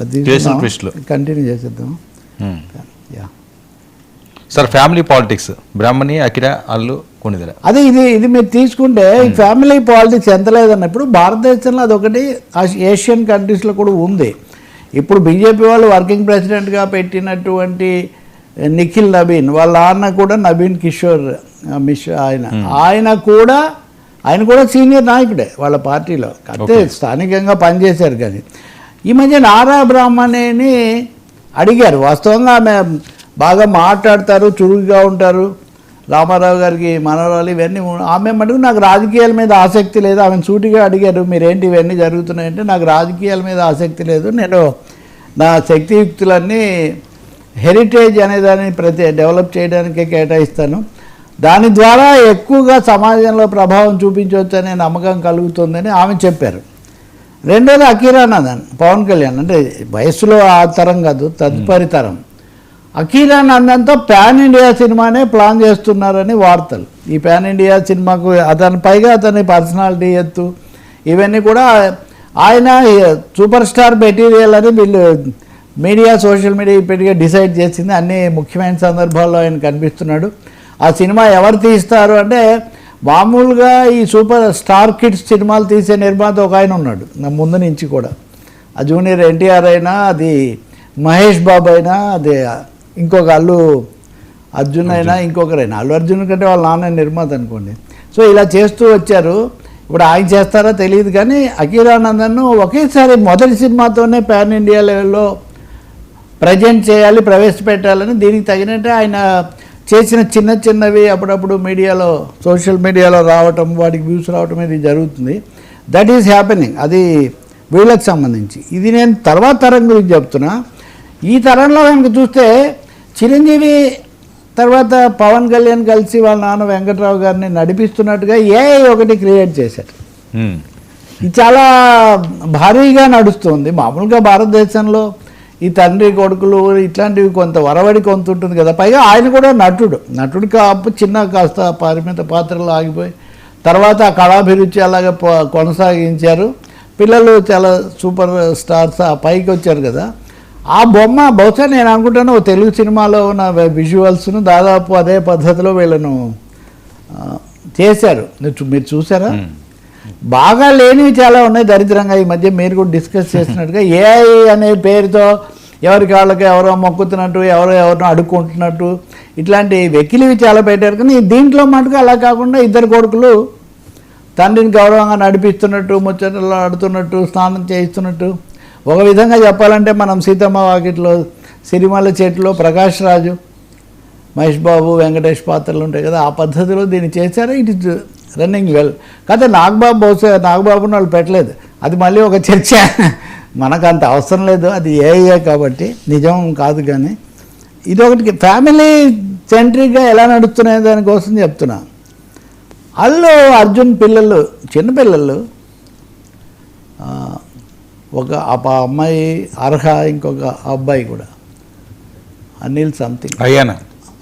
అది కంటిన్యూ చేసేద్దాం. Sir family politics బ్రాహ్మణి అఖిల అల్లు కొనిదెల అదే ఇది మీరు తీసుకుంటే ఈ ఫ్యామిలీ పాలిటిక్స్ ఎంత లేదన్నప్పుడు భారతదేశంలో అదొకటి ఏషియన్ కంట్రీస్లో కూడా ఉంది. ఇప్పుడు బీజేపీ వాళ్ళు వర్కింగ్ ప్రెసిడెంట్గా పెట్టినటువంటి నిఖిల్ నబీన్ వాళ్ళ నాన్న కూడా నబీన్ కిషోర్ మిశ్రా ఆయన కూడా సీనియర్ నాయకుడే వాళ్ళ పార్టీలో. అయితే స్థానికంగా పనిచేశారు. కానీ ఈ మధ్య నారా బ్రాహ్మణిని అడిగారు. వాస్తవంగా ఆమె బాగా మాట్లాడతారు, చురుకుగా ఉంటారు, రామారావు గారికి మనవరాలు ఇవన్నీ. ఆమె మటుకు నాకు రాజకీయాల మీద ఆసక్తి లేదు. ఆమెను సూటిగా అడిగారు, మీరేంటి ఇవన్నీ జరుగుతున్నాయంటే నాకు రాజకీయాల మీద ఆసక్తి లేదు, నేను నా శక్తియుక్తులన్నీ హెరిటేజ్ అనేదాన్ని డెవలప్ చేయడానికే కేటాయిస్తాను, దాని ద్వారా ఎక్కువగా సమాజంలో ప్రభావం చూపించవచ్చు అనే నమ్మకం కలుగుతుందని ఆమె చెప్పారు. రెండోది అఖీరానందన్, పవన్ కళ్యాణ్ అంటే వయస్సులో ఆ తరం కాదు, తదుపరి తరం. అఖీరానందన్తో ప్యాన్ ఇండియా సినిమానే ప్లాన్ చేస్తున్నారని వార్తలు. ఈ ప్యాన్ ఇండియా సినిమాకు పైగా అతని పర్సనాలిటీ ఎత్తు ఇవన్నీ కూడా ఆయన సూపర్ స్టార్ మెటీరియల్ అని వీళ్ళు మీడియా సోషల్ మీడియా ఇప్పటికే డిసైడ్ చేసింది. అన్ని ముఖ్యమైన సందర్భాల్లో ఆయన కనిపిస్తున్నాడు. ఆ సినిమా ఎవరు తీస్తారు అంటే మామూలుగా ఈ సూపర్ స్టార్ కిడ్స్ సినిమాలు తీసే నిర్మాత ఒక ఆయన ఉన్నాడు నా ముందు నుంచి కూడా. ఆ జూనియర్ ఎన్టీఆర్ అయినా, అది మహేష్ బాబు అయినా, అది ఇంకొక అల్లు అర్జున్ అయినా, ఇంకొకరైనా. అల్లు అర్జున్ కంటే వాళ్ళ నాన్న నిర్మాత అనుకోండి. సో ఇలా చేస్తూ వచ్చారు. ఇప్పుడు ఆయన చేస్తారో తెలియదు. కానీ అఖీరానందన్ను ఒకేసారి మొదటి సినిమాతోనే ప్యాన్ ఇండియా లెవెల్లో ప్రజెంట్ చేయాలి, ప్రవేశపెట్టాలని దీనికి తగినట్టే ఆయన చేసిన చిన్నవి అప్పుడప్పుడు మీడియాలో సోషల్ మీడియాలో రావటం, వాటికి వ్యూస్ రావటం ఇది జరుగుతుంది. That is happening. అది వీళ్ళకి సంబంధించి. ఇది నేను తర్వాత తరం గురించి చెప్తున్నా. ఈ తరంలో కనుక చూస్తే చిరంజీవి తర్వాత పవన్ కళ్యాణ్ కలిసి వాళ్ళ నాన్న వెంకట్రావు గారిని నడిపిస్తున్నట్టుగా ఏఐ ఒకటి క్రియేట్ చేశారు. ఇది చాలా భారీగా నడుస్తుంది. మామూలుగా భారతదేశంలో ఈ తండ్రి కొడుకులు ఇట్లాంటివి కొంత వరవడి కొంత ఉంటుంది కదా. పైగా ఆయన కూడా నటుడు కాపు చిన్న కాస్త పరిమిత పాత్రలు ఆగిపోయి తర్వాత ఆ కళాభిరుచి అలాగే కొనసాగించారు. పిల్లలు చాలా సూపర్ స్టార్స్ ఆ పైకి వచ్చారు కదా. ఆ బొమ్మ బహుశా నేను అనుకుంటాను తెలుగు సినిమాలో ఉన్న విజువల్స్ను దాదాపు అదే పద్ధతిలో వీళ్ళను చేశారు. మీరు చూసారా? బాగా లేనివి చాలా ఉన్నాయి దరిద్రంగా. ఈ మధ్య మీరు కూడా డిస్కస్ చేసినట్టుగా ఏఐ అనే పేరుతో ఎవరికి వాళ్ళకి ఎవరో మొక్కుతున్నట్టు, ఎవరినో అడుక్కుంటున్నట్టు ఇట్లాంటి వెకిలివి చాలా పెట్టారు. కానీ దీంట్లో మటుకు అలా కాకుండా ఇద్దరు కొడుకులు తండ్రిని గౌరవంగా నడిపిస్తున్నట్టు, ముచ్చటలు ఆడుతున్నట్టు, స్నానం చేయిస్తున్నట్టు. ఒక విధంగా చెప్పాలంటే మనం సీతమ్మ వాకిట్లో, సిరిమల్ల చెట్టులో ప్రకాష్ రాజు, మహేష్ బాబు, వెంకటేష్ పాత్రలు ఉంటాయి కదా, ఆ పద్ధతిలో దీన్ని చేశారు. It is running well. కాకపోతే నాగబాబుని వాళ్ళు పెట్టలేదు. అది మళ్ళీ ఒక చర్చ. మనకు అంత అవసరం లేదు, అది ఏఐఏ కాబట్టి నిజం కాదు. కానీ ఇదొకటి ఫ్యామిలీ సెంట్రిక్గా ఎలా నడుస్తున్నాయి దానికోసం చెప్తున్నా. అల్లు అర్జున్ పిల్లలు చిన్నపిల్లలు, ఒక అమ్మాయి అర్హ, ఇంకొక అబ్బాయి కూడా అనిల్ సంథింగ్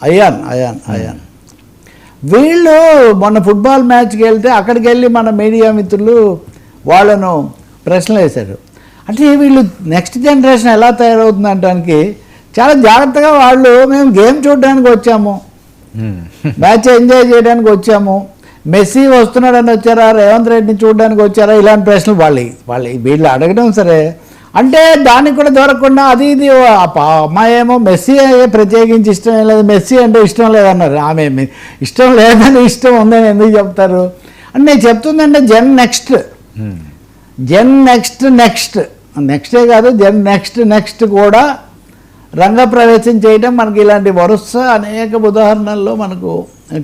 అయాన్ వీళ్ళు మొన్న ఫుట్బాల్ మ్యాచ్కి వెళ్తే అక్కడికి వెళ్ళి మన మీడియా మిత్రులు వాళ్ళను ప్రశ్నలు వేశారు. అంటే వీళ్ళు నెక్స్ట్ జనరేషన్ ఎలా తయారవుతుంది అనడానికి చాలా జాగ్రత్తగా వాళ్ళు, మేము గేమ్ చూడడానికి వచ్చాము, మ్యాచ్ ఎంజాయ్ చేయడానికి వచ్చాము, మెస్సీ వస్తున్నాడని వచ్చారా, రేవంత్ రెడ్డిని చూడడానికి వచ్చారా, ఇలాంటి ప్రశ్నలు వీళ్ళు అడగడం సరే. అంటే దానికి కూడా దొరకకుండా అది ఇది అమ్మాయి ఏమో మెస్సీ ప్రత్యేకించి ఇష్టం ఏం లేదు, మెస్సీ అంటే ఇష్టం లేదన్నారు. ఆమె ఇష్టం లేదని ఇష్టం ఉందని ఎందుకు చెప్తారు అంటే నేను చెప్తుందంటే నెక్స్టే కాదు నెక్స్ట్ కూడా రంగప్రవేశం చేయడం మనకి ఇలాంటి వరుస అనేక ఉదాహరణల్లో మనకు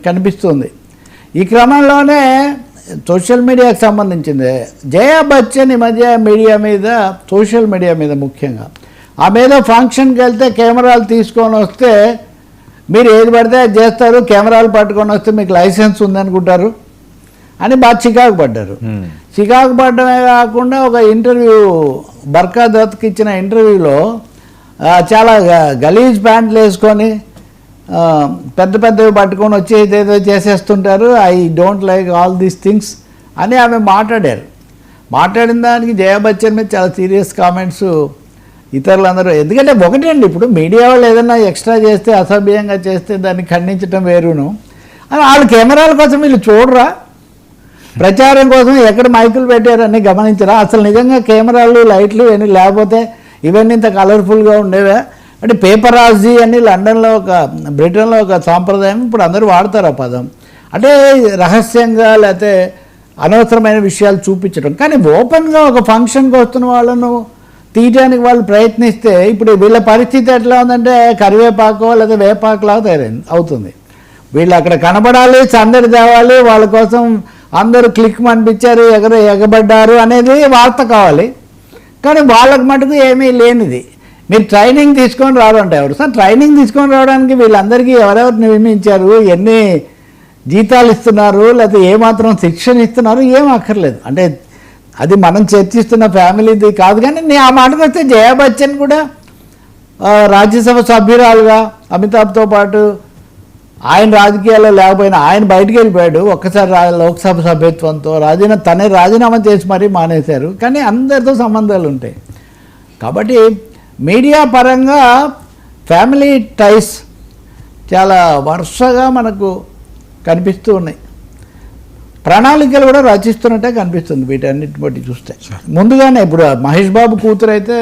కనిపిస్తుంది. ఈ క్రమంలోనే సోషల్ మీడియాకి సంబంధించింది జయా బచ్చన్ ఈ మధ్య సోషల్ మీడియా మీద ముఖ్యంగా ఆ మీద ఫంక్షన్కి వెళ్తే కెమెరాలు తీసుకొని వస్తే మీరు ఏది పడితే అది చేస్తారు, కెమెరాలు పట్టుకొని వస్తే మీకు లైసెన్స్ ఉందనుకుంటారు అని బాగా చికాకు పడ్డారు. చికాకు పడ్డమే కాకుండా ఒక ఇంటర్వ్యూ బర్కా దత్కి ఇచ్చిన ఇంటర్వ్యూలో చాలా గలీజ్ ప్యాంట్లు వేసుకొని పెద్దవి పట్టుకొని వచ్చి ఏదేదో చేసేస్తుంటారు, I don't like all these things అని ఆమె మాట్లాడిన దానికి జయా బచ్చన్ మీద చాలా సీరియస్ కామెంట్స్ ఇతరులందరూ, ఎందుకంటే ఒకటే అండి, ఇప్పుడు మీడియా వాళ్ళు ఏదైనా ఎక్స్ట్రా చేస్తే, అసభ్యంగా చేస్తే దాన్ని ఖండించడం వేరును, అని వాళ్ళు కెమెరాల కోసం వీళ్ళు చూడరా, ప్రచారం కోసం ఎక్కడ మైకులు పెట్టారని గమనించరా? అసలు నిజంగా కెమెరాలు లైట్లు ఇవన్నీ లేకపోతే ఇవన్నీ ఇంత కలర్ఫుల్గా ఉండేవా? అంటే పేపరాజీ అని లండన్లో బ్రిటన్లో ఒక సాంప్రదాయం, ఇప్పుడు అందరూ వాడతారు ఆ పదం. అంటే రహస్యంగా లేకపోతే అనవసరమైన విషయాలు చూపించడం. కానీ ఓపెన్గా ఒక ఫంక్షన్కి వస్తున్న వాళ్ళను తీయడానికి వాళ్ళు ప్రయత్నిస్తే ఇప్పుడు వీళ్ళ పరిస్థితి ఎట్లా ఉందంటే కరివేపాకు లేదా వేపాకులాగా తయారైంది అవుతుంది. వీళ్ళు అక్కడ కనబడాలి, సందడి తేవాలి, వాళ్ళ కోసం అందరూ క్లిక్ అనిపించారు, ఎగబడ్డారు అనేది వార్త కావాలి. కానీ వాళ్ళకి మటుకు ఏమీ లేనిది. మీరు ట్రైనింగ్ తీసుకొని రావడం ఎవరు సార్? ట్రైనింగ్ తీసుకొని రావడానికి వీళ్ళందరికీ ఎవరెవరు నియమించారు, ఎన్ని జీతాలు ఇస్తున్నారు, లేకపోతే ఏమాత్రం శిక్షణ ఇస్తున్నారు, ఏం అక్కర్లేదు. అంటే అది మనం చర్చిస్తున్న ఫ్యామిలీది కాదు. కానీ నేను ఆ మాటకు వస్తే జయా బచ్చన్ కూడా రాజ్యసభ సభ్యురాలుగా అమితాబ్తో పాటు ఆయన రాజకీయాల్లో లేకపోయినా ఆయన బయటికి వెళ్ళిపోయాడు. ఒక్కసారి లోక్సభ సభ్యత్వంతో తనే రాజీనామా చేసి మరీ మానేశారు. కానీ అందరితో సంబంధాలు ఉంటాయి. కాబట్టి మీడియా పరంగా ఫ్యామిలీ టైస్ చాలా వరుసగా మనకు కనిపిస్తూ ఉన్నాయి. ప్రణాళికలు కూడా రచిస్తున్నట్టే కనిపిస్తుంది వీటన్నిటిని బట్టి చూస్తే. ముందుగానే ఇప్పుడు మహేష్ బాబు కూతురు అయితే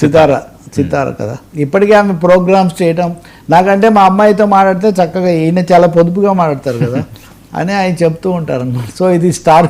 సితార కదా, ఇప్పటికీ ఆమె ప్రోగ్రామ్స్ చేయటం, నాకంటే మా అమ్మాయితో మాట్లాడితే చక్కగా ఈయన చాలా పొదుపుగా మాట్లాడతారు కదా అని ఆయన చెప్తూ ఉంటారు అన్నమాట. సో ఇది స్టార్